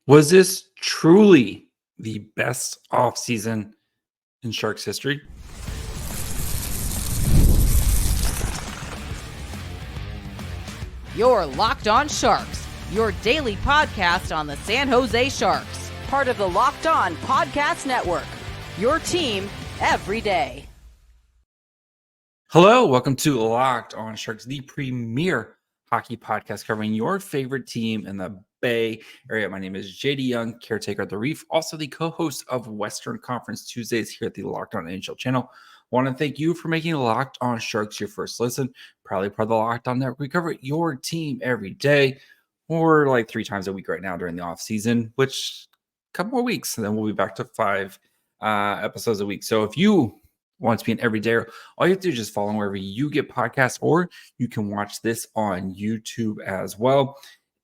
Was this truly the best offseason in Sharks history? You're Locked On Sharks, your daily podcast on the San Jose Sharks, part of the Locked On Podcast Network, your team every day. Hello, welcome to Locked On Sharks, the premier hockey podcast covering your favorite team in the Bay Area. My name is JD Young, caretaker at the Reef, also the co-host of Western Conference Tuesdays here at the Locked On NHL channel. Want to thank you for making Locked On Sharks your first listen. Proudly part of the Locked On Network. We cover your team every day, or like 3 times a week right now during the off season, which a couple more weeks, and then we'll be back to 5 episodes a week. So if you want to be an everyday, all you have to do is just follow wherever you get podcasts, or you can watch this on YouTube as well.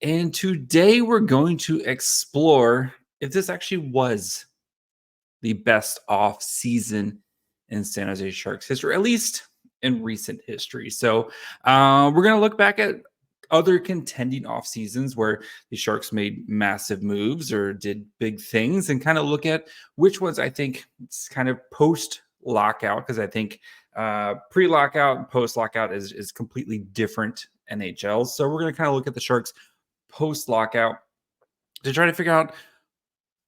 And today we're going to explore if this actually was the best off season in San Jose Sharks history, at least in recent history. So we're going to look back at other contending off seasons where the Sharks made massive moves or did big things, and kind of look at which ones I think it's kind of post lockout, because I think pre-lockout and post-lockout is completely different NHLs. So we're going to kind of look at the Sharks post-lockout to try to figure out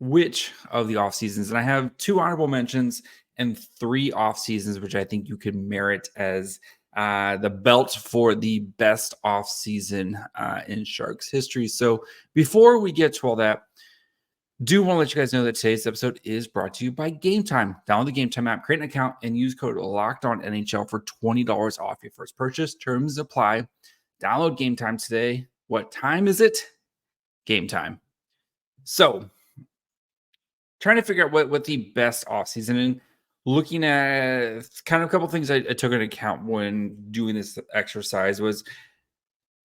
which of the off seasons. And I have 2 honorable mentions and 3 off seasons, which I think you could merit as the belt for the best off season in Sharks history. So before we get to all that, do want to let you guys know that today's episode is brought to you by Game Time. Download the Game Time app, create an account, and use code LOCKEDONNHL for $20 off your first purchase. Terms apply. Download Game Time today. What time is it? Game time. So, trying to figure out what the best offseason, and looking at kind of a couple things I took into account when doing this exercise was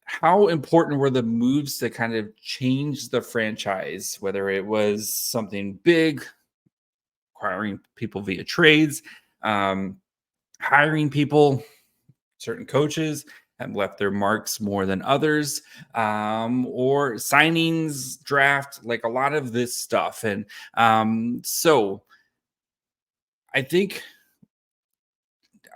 how important were the moves that kind of changed the franchise, whether it was something big, acquiring people via trades, hiring people, certain coaches have left their marks more than others, or signings, draft, like a lot of this stuff. And so I think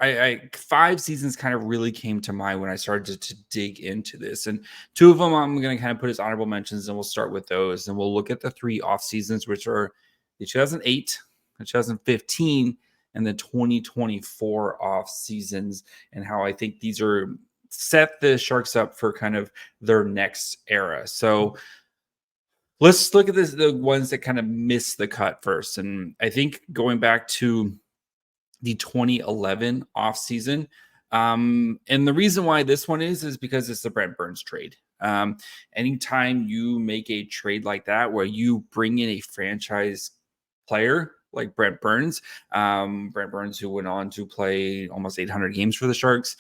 I 5 seasons kind of really came to mind when I started to dig into this. And 2 of them I'm going to kind of put as honorable mentions, and we'll start with those. And we'll look at the 3 off seasons, which are the 2008, the 2015, and the 2024 off seasons, and how I think these are set the Sharks up for kind of their next era. So let's look at the ones that kind of missed the cut first. And I think going back to the 2011 offseason. And the reason why this one is because it's the Brent Burns trade. Anytime you make a trade like that, where you bring in a franchise player like Brent Burns, who went on to play almost 800 games for the Sharks.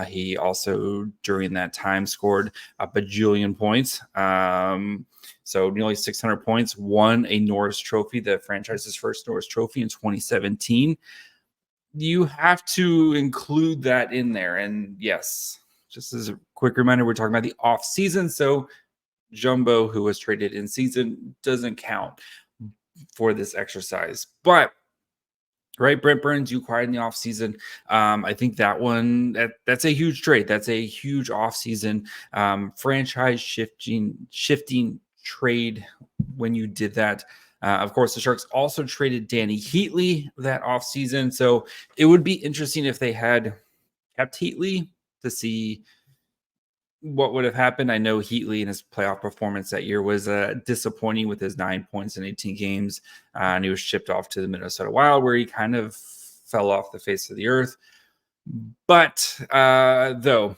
He also, during that time, scored a bajillion points. So nearly 600 points, won a Norris Trophy, the franchise's first Norris Trophy in 2017. You have to include that in there. And yes, just as a quick reminder, we're talking about the off season. So Jumbo, who was traded in season, doesn't count for this exercise. But right, Brent Burns, you acquired in the off season. I think that one, that's a huge trade. That's a huge off season franchise shifting trade when you did that. Of course, the Sharks also traded Danny Heatley that offseason. So it would be interesting if they had kept Heatley to see what would have happened. I know Heatley in his playoff performance that year was disappointing with his 9 points in 18 games. And he was shipped off to the Minnesota Wild, where he kind of fell off the face of the earth. But though,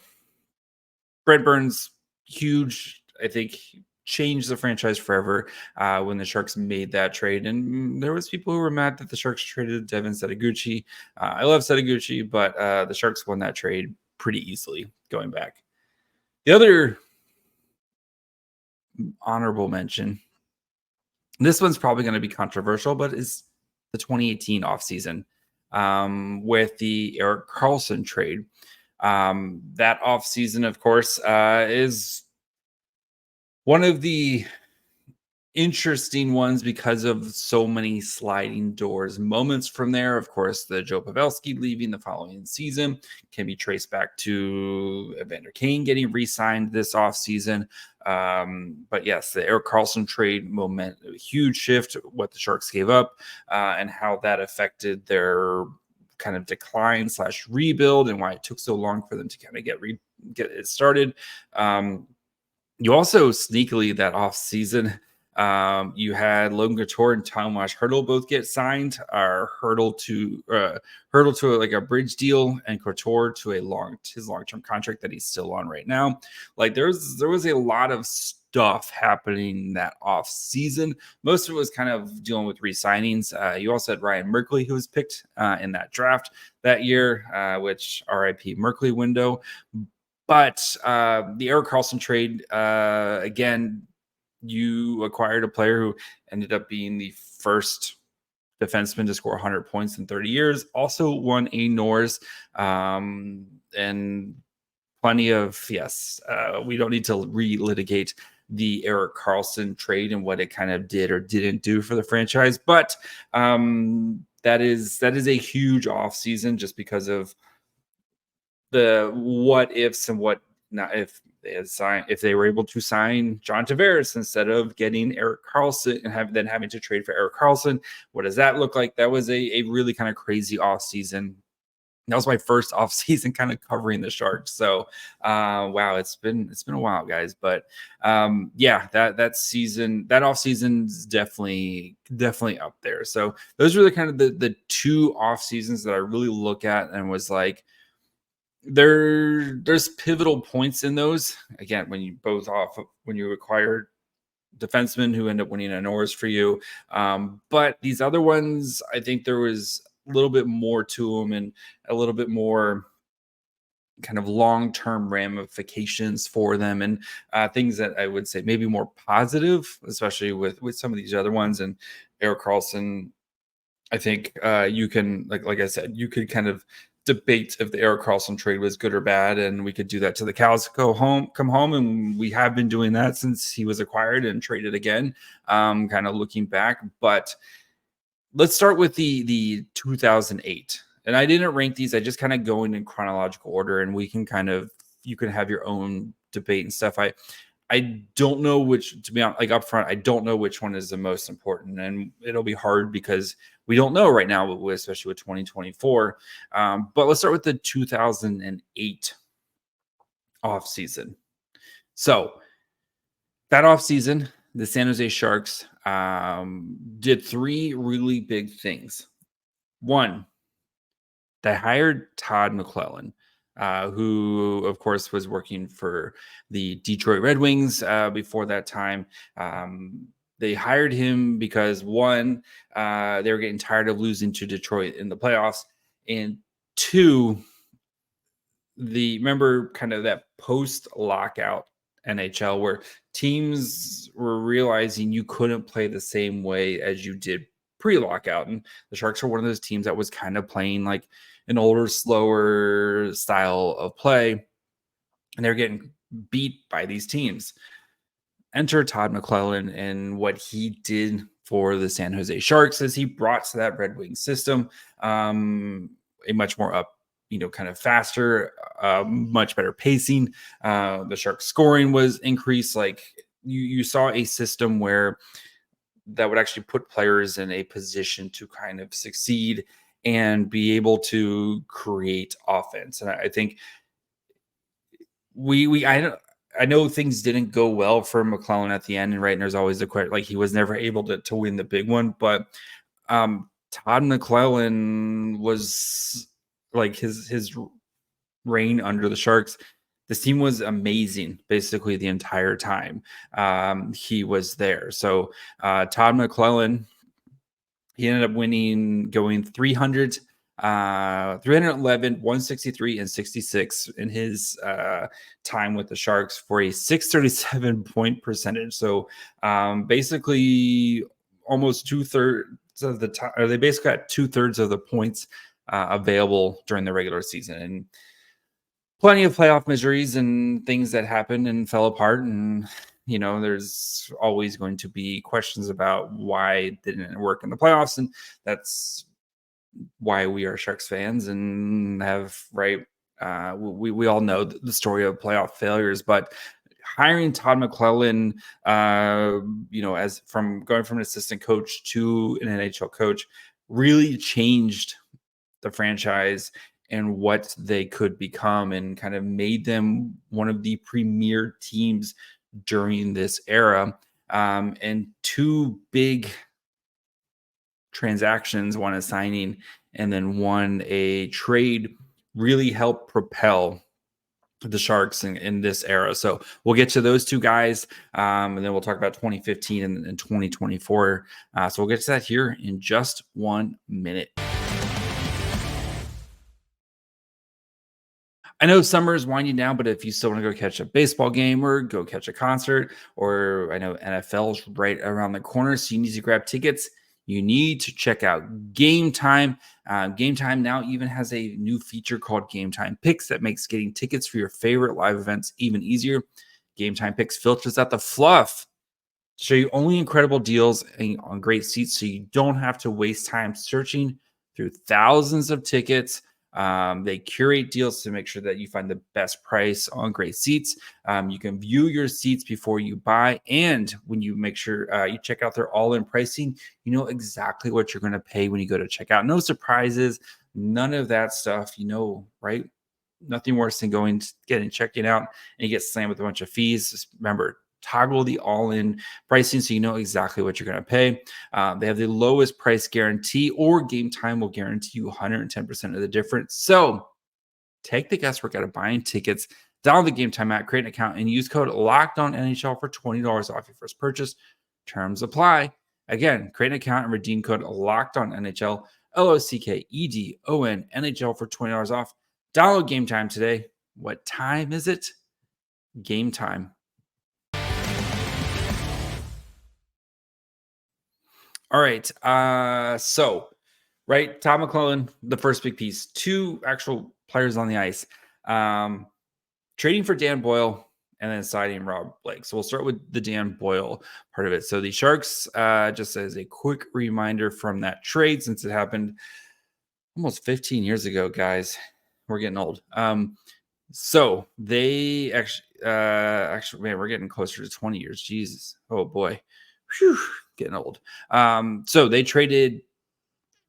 Brent Burns, huge, I think, changed the franchise forever when the Sharks made that trade. And there was people who were mad that the Sharks traded Devin Setoguchi. I love Setoguchi, but the Sharks won that trade pretty easily going back. The other honorable mention, this one's probably going to be controversial, but is the 2018 offseason with the Erik Karlsson trade. That offseason, of course, is one of the interesting ones because of so many sliding doors moments from there. Of course, the Joe Pavelski leaving the following season can be traced back to Evander Kane getting re-signed this offseason. But yes, the Erik Karlsson trade moment, a huge shift, what the Sharks gave up and how that affected their kind of decline / rebuild and why it took so long for them to kind of get it started. You also sneakily that off season, you had Logan Couture and Tomas Hertl both get signed. Hertl to like a bridge deal, and Couture to his long-term contract that he's still on right now. Like there was a lot of stuff happening that off season. Most of it was kind of dealing with re-signings. You also had Ryan Merkley, who was picked in that draft that year, which RIP Merkley window. But the Erik Karlsson trade, again, you acquired a player who ended up being the first defenseman to score 100 points in 30 years, also won a Norris, and plenty of, we don't need to relitigate the Erik Karlsson trade and what it kind of did or didn't do for the franchise. But that is a huge offseason just because of the what ifs and what not if they were able to sign John Tavares instead of getting Erik Karlsson and having to trade for Erik Karlsson. What does that look like? That was a really kind of crazy offseason. That was my first offseason kind of covering the Sharks. So wow, it's been a while, guys. But that offseason's definitely up there. So those are the kind of the two off seasons that I really look at and was like, there's pivotal points in those. Again, when you acquire defensemen who end up winning an Norris for you. But these other ones, I think there was a little bit more to them and a little bit more kind of long-term ramifications for them and things that I would say maybe more positive, especially with some of these other ones. And Erik Karlsson, I think you can, like I said, you could kind of debate if the Erik Karlsson trade was good or bad, and we could do that till the cows come home, and we have been doing that since he was acquired and traded again. Kind of looking back, but let's start with the 2008. And I didn't rank these; I just kind of go in chronological order, and you can have your own debate and stuff. I don't know which, to be honest, like up front, I don't know which one is the most important, and it'll be hard because we don't know right now, especially with 2024. But let's start with the 2008 offseason. So that offseason, the San Jose Sharks did three really big things. One, they hired Todd McLellan, who, of course, was working for the Detroit Red Wings before that time. They hired him because, one, they were getting tired of losing to Detroit in the playoffs. And two, remember kind of that post-lockout NHL where teams were realizing you couldn't play the same way as you did pre-lockout. And the Sharks are one of those teams that was kind of playing like an older, slower style of play. And they're getting beat by these teams. Enter Todd McLellan, and what he did for the San Jose Sharks is he brought to that Red Wing system a much more kind of faster, much better pacing. The Sharks scoring was increased. Like you saw a system where that would actually put players in a position to kind of succeed and be able to create offense. And I think I know things didn't go well for McLellan at the end, and there's always the question, like he was never able to win the big one. But Todd McLellan was like his reign under the Sharks. This team was amazing basically the entire time he was there. So Todd McLellan, he ended up going 300. 311, 163, and 66 in his time with the Sharks for a 637 point percentage. So basically almost 2/3 of the time, or they basically got 2/3 of the points available during the regular season. And plenty of playoff miseries and things that happened and fell apart. And there's always going to be questions about why it didn't work in the playoffs. And that's why we are Sharks fans and have, right. We all know the story of playoff failures, but hiring Todd McLellan, as from going from an assistant coach to an NHL coach, really changed the franchise and what they could become, and kind of made them one of the premier teams during this era. And two big transactions, one a signing and then one a trade, really helped propel the Sharks in this era. So we'll get to those two guys, and then we'll talk about 2015 and 2024. So we'll get to that here in just 1 minute. I know summer is winding down, but if you still want to go catch a baseball game or go catch a concert, or I know NFL's right around the corner, so you need to grab tickets, you need to check out Game Time. Game Time now even has a new feature called Game Time Picks that makes getting tickets for your favorite live events even easier. Game Time Picks filters out the fluff to show you only incredible deals on great seats, so you don't have to waste time searching through thousands of tickets. They curate deals to make sure that you find the best price on great seats. You can view your seats before you buy, and when you make sure you check out their all-in pricing, you know exactly what you're going to pay when you go to check out. No surprises, none of that stuff, right? Nothing worse than checking out and you get slammed with a bunch of fees. Just remember, toggle the all-in pricing so you know exactly what you're going to pay. They have the lowest price guarantee, or Game Time will guarantee you 110% of the difference. So take the guesswork out of buying tickets. Download the Game Time app, create an account, and use code LOCKEDONNHL for $20 off your first purchase. Terms apply. Again, create an account and redeem code LOCKEDONNHL, LOCKEDON NHL for $20 off. Download Game Time today. What time is it? Game time. All right. So, right, Todd McLellan, the first big piece, two actual players on the ice, trading for Dan Boyle and then signing Rob Blake. So we'll start with the Dan Boyle part of it. So the Sharks, just as a quick reminder from that trade, since it happened almost 15 years ago, guys, we're getting old. So they actually, man, we're getting closer to 20 years. Jesus. Oh boy. Whew, getting old. So they traded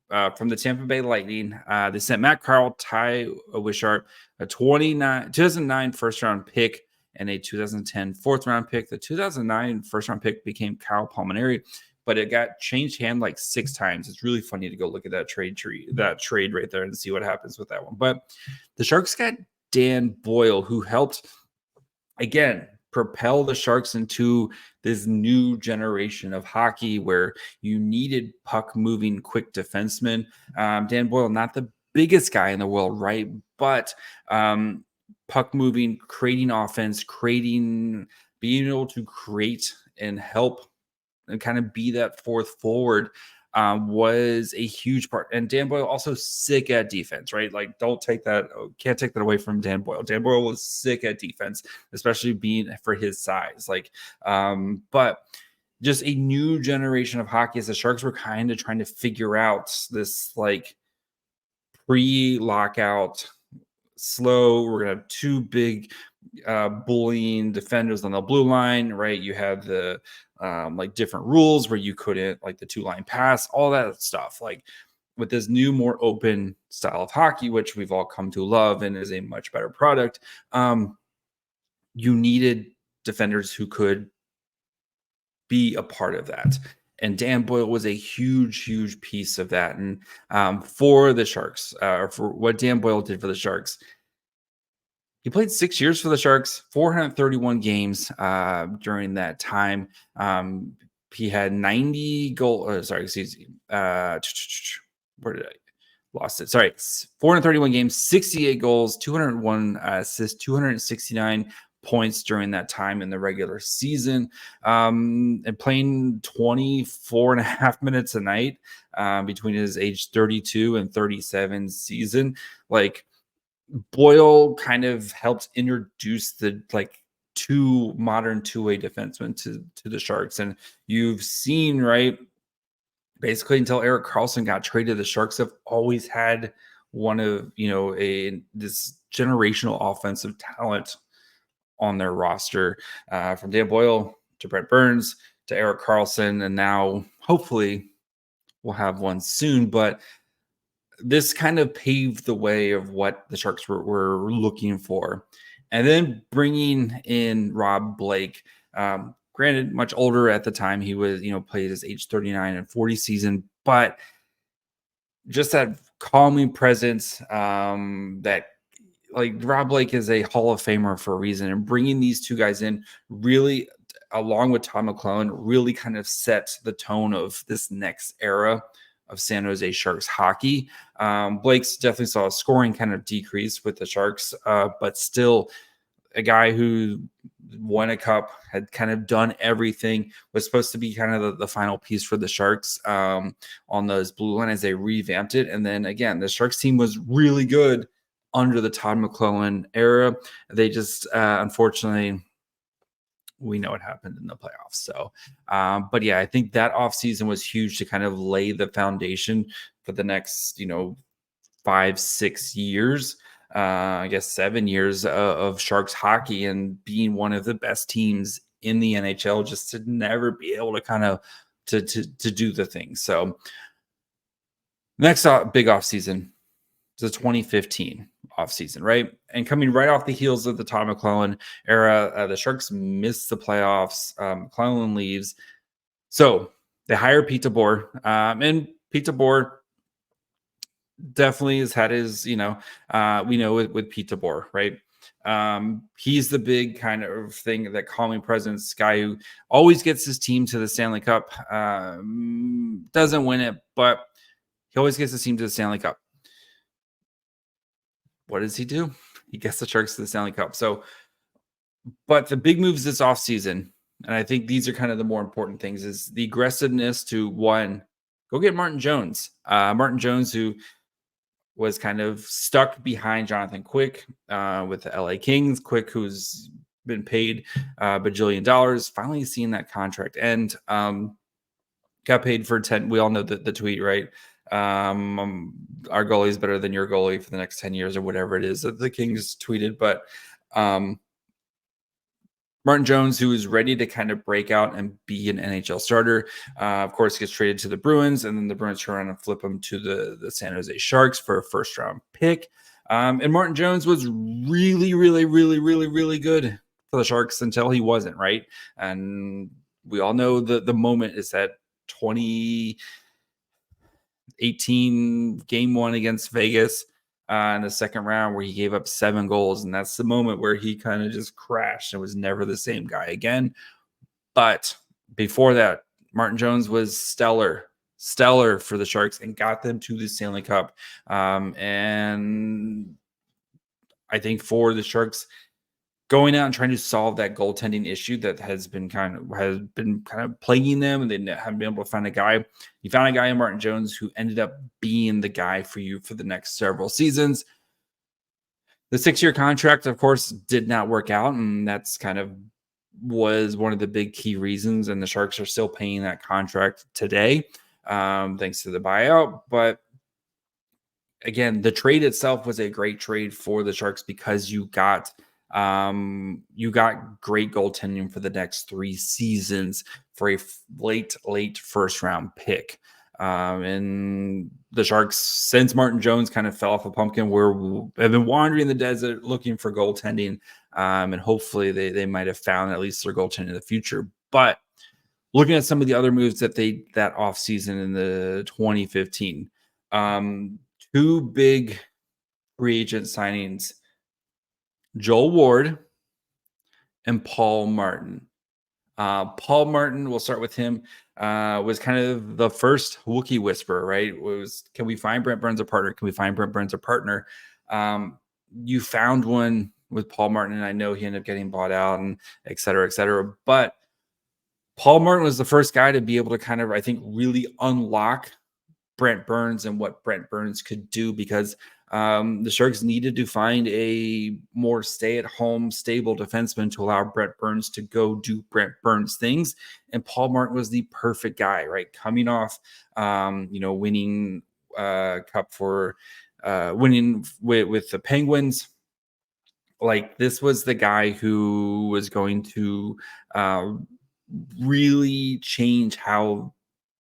from the Tampa Bay Lightning. They sent Matt Carl, Ty Wishart, a 2009 first round pick and a 2010 fourth round pick. The 2009 first round pick became Kyle Palmieri, but it got changed hand like 6 times. It's really funny to go look at that trade right there and see what happens with that one. But the Sharks got Dan Boyle, who helped, again, propel the Sharks into this new generation of hockey where you needed puck-moving, quick defensemen. Dan Boyle, not the biggest guy in the world, right? But puck-moving, creating offense, being able to create and help and kind of be that fourth forward was a huge part. And Dan Boyle also sick at defense, right? Like, can't take that away from Dan Boyle. Dan Boyle was sick at defense, especially being for his size. But just a new generation of hockey as the Sharks were kind of trying to figure out this like pre-lockout slow. We're going to have 2 big bullying defenders on the blue line, right? You had the like different rules where you couldn't, like the 2-line pass, all that stuff. Like with this new, more open style of hockey, which we've all come to love and is a much better product, you needed defenders who could be a part of that. And Dan Boyle was a huge, huge piece of that. And for the Sharks, or for what Dan Boyle did for the Sharks, he played 6 years for the Sharks, 431 games during that time. He had 90 goals. Where did I lost it? Sorry, 431 games, 68 goals, 201 assists, 269 points during that time in the regular season, and playing 24 and a half minutes a night between his age 32 and 37 season. Like, Boyle kind of helped introduce the two modern two-way defensemen to the Sharks. And you've seen, right, basically until Erik Karlsson got traded, the Sharks have always had one of, this generational offensive talent on their roster, from Dan Boyle to Brent Burns to Erik Karlsson, and now hopefully we'll have one soon. But this kind of paved the way of what the Sharks were looking for. And then bringing in Rob Blake, granted, much older at the time. He was, played his age 39 and 40 season, but just that calming presence, that, like, Rob Blake is a Hall of Famer for a reason. And bringing these two guys in really, along with Todd McLellan, really kind of set the tone of this next era of San Jose Sharks hockey. Blake's definitely saw a scoring kind of decrease with the Sharks, but still a guy who won a cup, had kind of done everything, was supposed to be kind of the final piece for the Sharks on those blue line as they revamped it. And then again, the Sharks team was really good under the Todd McLellan era. They just, unfortunately, we know what happened in the playoffs. So, but yeah, I think that offseason was huge to kind of lay the foundation for the next, 5-6 years, I guess 7 years of Sharks hockey, and being one of the best teams in the NHL, just to never be able to kind of to do the thing. So next big offseason is the 2015 offseason, right? And coming right off the heels of the Todd McLellan era, the Sharks missed the playoffs. McLellan leaves. So they hire Pete DeBoer. And Pete DeBoer definitely has had his, we know with Pete DeBoer, right? He's the big kind of thing, that calming presence guy who always gets his team to the Stanley Cup. Doesn't win it, but he always gets his team to the Stanley Cup. What does he do? He gets the Sharks to the Stanley Cup. So, but the big moves this offseason, and I think these are kind of the more important things, is the aggressiveness to, one, go get Martin Jones. Martin Jones, who was kind of stuck behind Jonathan Quick with the LA Kings. Quick, who's been paid bajillion dollars, finally seeing that contract end. Got paid for 10. We all know the tweet, right? Our goalie is better than your goalie for the next 10 years or whatever it is that the Kings tweeted. But Martin Jones, who is ready to kind of break out and be an NHL starter, of course, gets traded to the Bruins, and then the Bruins turn around and flip him to the San Jose Sharks for a first-round pick. And Martin Jones was really, really, really, really, really good for the Sharks until he wasn't, right? And we all know the moment is that 2018 game one against Vegas in the second round, where he gave up 7 goals. And that's the moment where he kind of just crashed and was never the same guy again. But before that, Martin Jones was stellar for the Sharks and got them to the Stanley Cup. And I think for the Sharks, going out and trying to solve that goaltending issue that has been kind of plaguing them, and they haven't been able to find a guy. You found a guy in Martin Jones who ended up being the guy for you for the next several seasons. The 6-year contract, of course, did not work out, and that's kind of was one of the big key reasons. And the Sharks are still paying that contract today, thanks to the buyout. But again, the trade itself was a great trade for the Sharks because you got great goaltending for the next 3 seasons for a late first round pick. And the Sharks, since Martin Jones kind of fell off a pumpkin, have been wandering the desert looking for goaltending. And hopefully they might have found at least their goaltending in the future. But looking at some of the other moves that offseason in the 2015, 2 big free agent signings, Joel Ward and Paul Martin. Paul Martin, we'll start with him, was kind of the first Wookiee whisperer, right? Can we find Brent Burns a partner? Can we find Brent Burns a partner? You found one with Paul Martin, and I know he ended up getting bought out and et cetera, et cetera. But Paul Martin was the first guy to be able to kind of, I think, really unlock Brent Burns and what Brent Burns could do, because The Sharks needed to find a more stay-at-home, stable defenseman to allow Brent Burns to go do Brent Burns things. And Paul Martin was the perfect guy, right? Coming off, winning cup for winning with the Penguins. Like, this was the guy who was going to really change how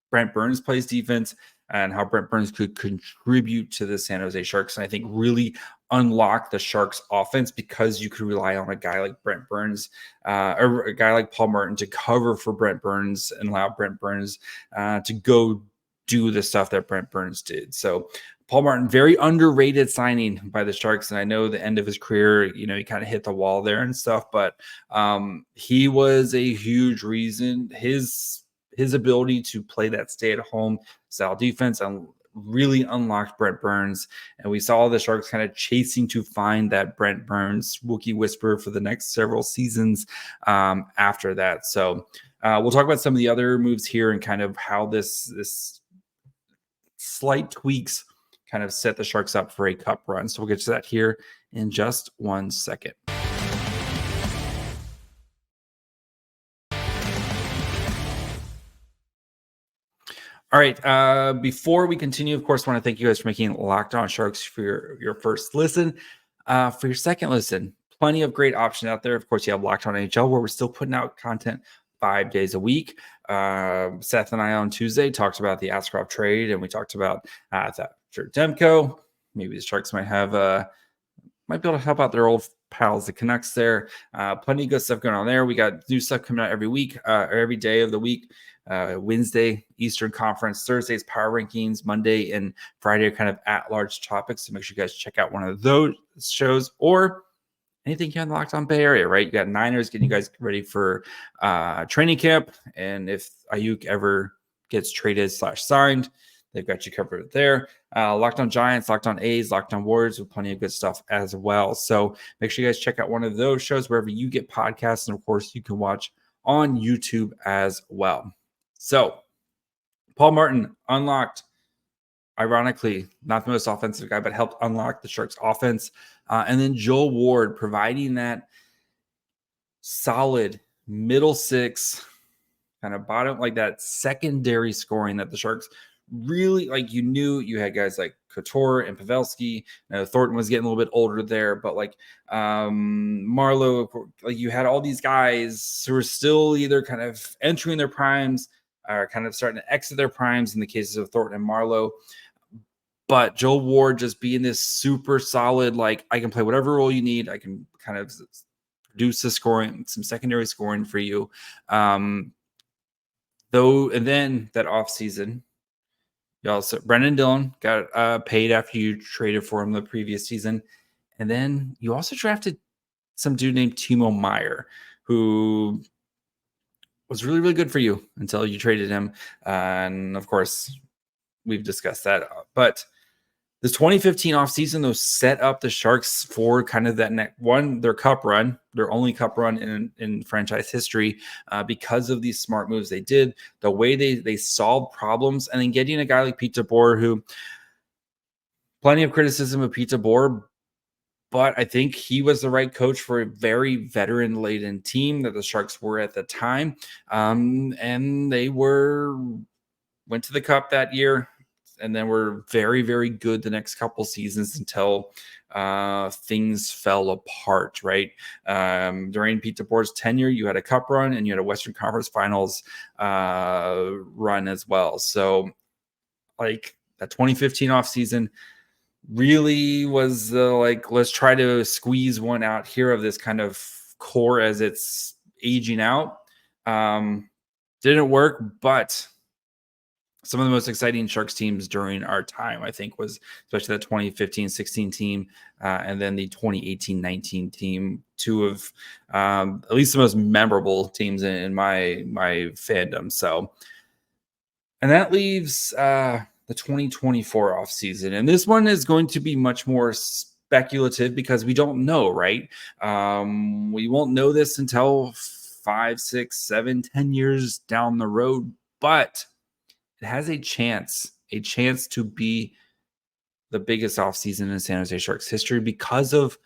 Brent Burns plays defense and how Brent Burns could contribute to the San Jose Sharks. And I think really unlock the Sharks offense, because you could rely on a guy like Brent Burns or a guy like Paul Martin to cover for Brent Burns and allow Brent Burns to go do the stuff that Brent Burns did. So Paul Martin, very underrated signing by the Sharks. And I know the end of his career, he kind of hit the wall there and stuff, but he was a huge reason. His ability to play that stay-at-home style defense and really unlocked Brent Burns. And we saw the Sharks kind of chasing to find that Brent Burns Wookiee whisperer for the next several seasons after that. So we'll talk about some of the other moves here and kind of how this slight tweaks kind of set the Sharks up for a cup run. So we'll get to that here in just 1 second. All right. Before we continue, of course, I want to thank you guys for making Locked On Sharks for your first listen. For your second listen, plenty of great options out there. Of course, you have Locked On NHL, where we're still putting out content 5 days a week. Seth and I on Tuesday talked about the Askarov trade, and we talked about that Demko. Maybe the Sharks might be able to help out their old pals, the Canucks there. Plenty of good stuff going on there. We got new stuff coming out every week, or every day of the week. Wednesday, Eastern Conference, Thursday's Power Rankings, Monday and Friday are kind of at-large topics. So make sure you guys check out one of those shows, or anything you have Locked On Bay Area, right? You got Niners getting you guys ready for training camp. And if Ayuk ever gets traded / signed, they've got you covered there. Locked On Giants, Locked On A's, Locked On Warriors with plenty of good stuff as well. So make sure you guys check out one of those shows wherever you get podcasts. And of course, you can watch on YouTube as well. So Paul Martin unlocked, ironically, not the most offensive guy, but helped unlock the Sharks offense. And then Joel Ward providing that solid middle six, kind of bottom, like that secondary scoring that the Sharks really, like, you knew you had guys like Couture and Pavelski. Thornton was getting a little bit older there, but like Marleau, like, you had all these guys who were still either kind of entering their primes or kind of starting to exit their primes in the cases of Thornton and Marleau. But Joel Ward just being this super solid, like, I can play whatever role you need. I can kind of produce the scoring, some secondary scoring for you. And then that offseason, you also, Brendan Dillon got paid after you traded for him the previous season. And then you also drafted some dude named Timo Meier, who was really, really good for you until you traded him. And of course, we've discussed that. But this 2015 offseason, though, set up the Sharks for kind of that their cup run, their only cup run in franchise history, because of these smart moves they did, the way they solved problems, and then getting a guy like Pete DeBoer, who, plenty of criticism of Pete DeBoer, but I think he was the right coach for a very veteran-laden team that the Sharks were at the time. And they went to the Cup that year, and then were very, very good the next couple seasons until things fell apart, right? During Pete DeBoer's tenure, you had a Cup run and you had a Western Conference Finals run as well. So, like, that 2015 offseason really was let's try to squeeze one out here of this kind of core as it's aging out. Didn't work, but some of the most exciting Sharks teams during our time, I think, was especially that 2015-16 team, and then the 2018-19 team, two of at least the most memorable teams in my fandom. So, and that leaves the 2024 offseason. And this one is going to be much more speculative because we don't know, right? We won't know this until 5, 6, 7, 10 years down the road, but it has a chance to be the biggest offseason in San Jose Sharks history because of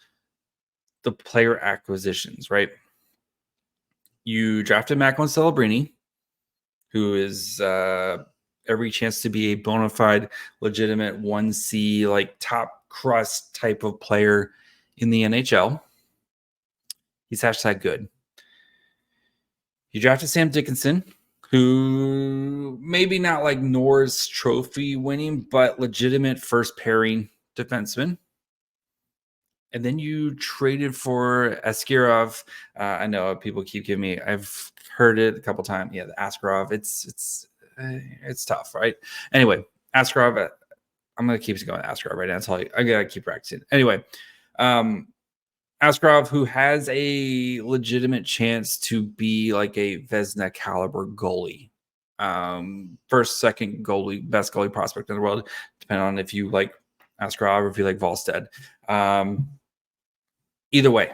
the player acquisitions, right? You drafted Macklin Celebrini, who is every chance to be a bona fide, legitimate 1C, like top crust type of player in the NHL. He's hashtag good. You drafted Sam Dickinson, who maybe not like Norris trophy winning, but legitimate first pairing defenseman. And then you traded for Askarov. I know people keep giving me, I've heard it a couple times. Yeah, the Askarov. It's tough, right? Anyway, Askarov. I'm gonna keep going Askarov right now. That's all I gotta keep practicing. Anyway, Askarov, who has a legitimate chance to be like a Vezina caliber goalie. First, second goalie, best goalie prospect in the world, depending on if you like Askarov or if you like Volstead. Either way,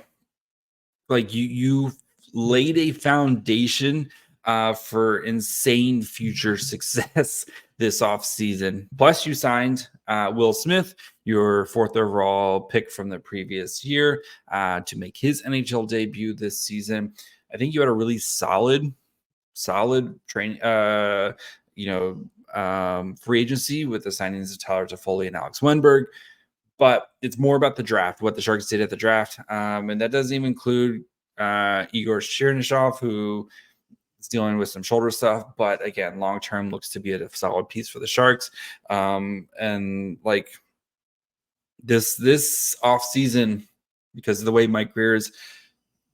like you laid a foundation for insane future success this offseason. Plus, you signed Will Smith, your 4th overall pick from the previous year, to make his NHL debut this season. I think you had a really solid training, free agency with the signings of Tyler Toffoli and Alex Wenberg. But it's more about the draft, what the Sharks did at the draft. And that doesn't even include Igor Chernyshev, who is dealing with some shoulder stuff. But again, long-term looks to be a solid piece for the Sharks. And like this offseason, because of the way Mike Greer's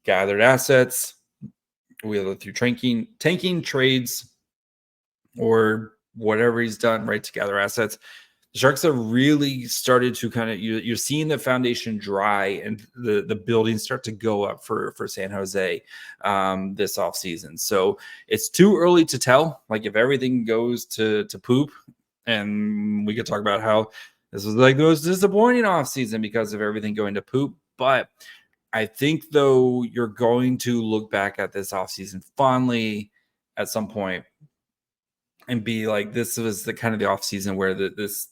gathered assets, whether through tanking trades or whatever he's done, right, to gather assets, the Sharks have really started to kind of, you're seeing the foundation dry and the buildings start to go up for San Jose this offseason. So it's too early to tell, like if everything goes to poop, and we could talk about how this was like the most disappointing offseason because of everything going to poop. But I think, though, you're going to look back at this offseason fondly at some point and be like, this was the kind of the offseason where the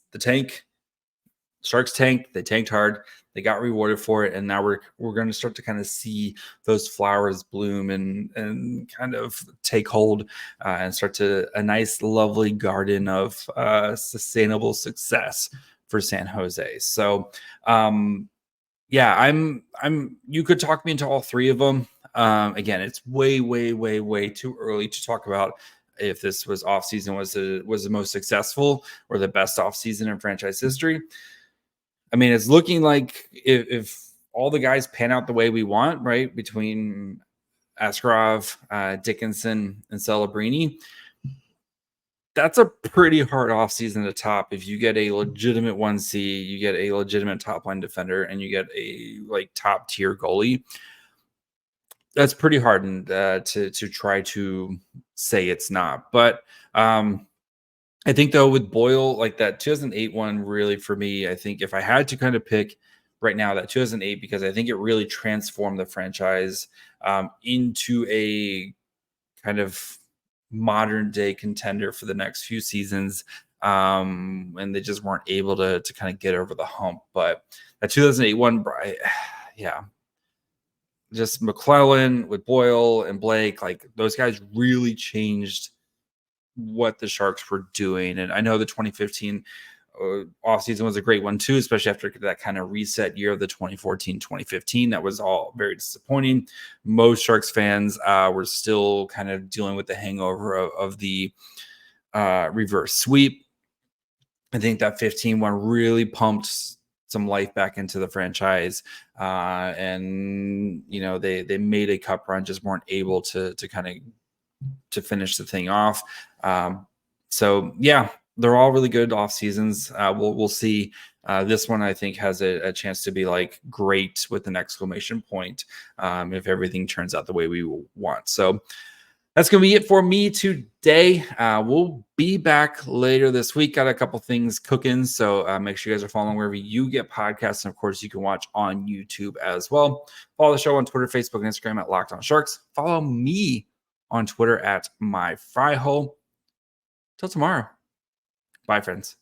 Sharks tanked, they tanked hard, they got rewarded for it, and now we're going to start to kind of see those flowers bloom and kind of take hold and start to a nice, lovely garden of sustainable success for San Jose. So, yeah, I'm. You could talk me into all three of them. Again, it's way too early to talk about if this was offseason was the most successful or the best offseason in franchise history. I mean, it's looking like if all the guys pan out the way we want, right, between Askarov, Dickinson, and Celebrini, that's a pretty hard offseason to top. If you get a legitimate 1C, you get a legitimate top line defender, and you get a like top tier goalie, that's pretty hard to try to say it's not. But I think, though, with Boyle, like that 2008 one, really for me, I think if I had to kind of pick right now, that 2008, because I think it really transformed the franchise into a kind of modern day contender for the next few seasons. And they just weren't able to kind of get over the hump. But that 2008 one, yeah. Just McLellan with Boyle and Blake, like those guys really changed what the Sharks were doing. And I know the 2015 offseason was a great one too, especially after that kind of reset year of the 2014-2015. That was all very disappointing. Most Sharks fans were still kind of dealing with the hangover of the reverse sweep. I think that 15 one really pumped some life back into the franchise, and they made a cup run, just weren't able to kind of to finish the thing off. So yeah, they're all really good off seasons. We'll see. This one I think has a chance to be like great with an exclamation point if everything turns out the way we want. So that's going to be it for me today. We'll be back later this week. Got a couple things cooking, so make sure you guys are following wherever you get podcasts. And, of course, you can watch on YouTube as well. Follow the show on Twitter, Facebook, and Instagram at Locked On Sharks. Follow me on Twitter at MyFryHole. Till tomorrow. Bye, friends.